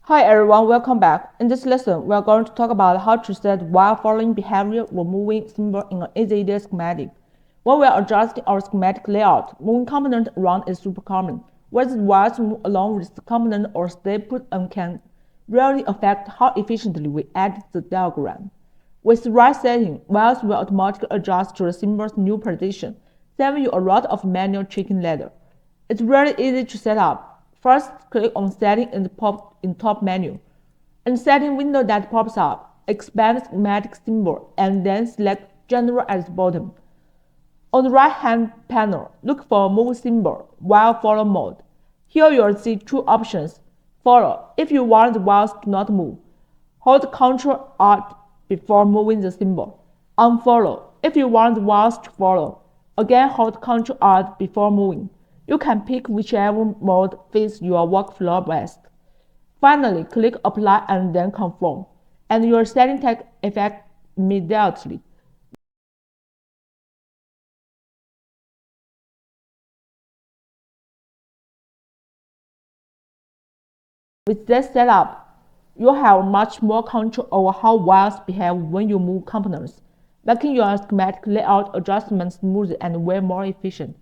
Hi everyone, welcome back. In this lesson, we are going to talk about how to set while following behavior or moving symbol in an EasyEDA schematic. When we are adjusting our schematic layout, moving component around is super common. Whether the whiles move along with the component or stay put and can really affect how efficiently we edit the diagram. With the right setting, whiles will automatically adjust to the symbol's new position, saving you a lot of manual checking later. It's really easy to set up. First, click on Setting in the top menu. In the setting window that pops up, expand the schematic symbol and then select General at the bottom. On the right-hand panel, look for Move symbol while Follow mode. Here you'll see two options. Follow, if you want the whiles to not move. Hold Ctrl-Alt before moving the symbol. Unfollow, if you want the whiles to follow. Again, hold Ctrl-Alt before moving. You can pick whichever mode fits your workflow best. Finally, click Apply and then Confirm, and your setting takes effect immediately. With this setup, you have much more control over how whiles behave when you move components, making your schematic layout adjustments smoother and way more efficient.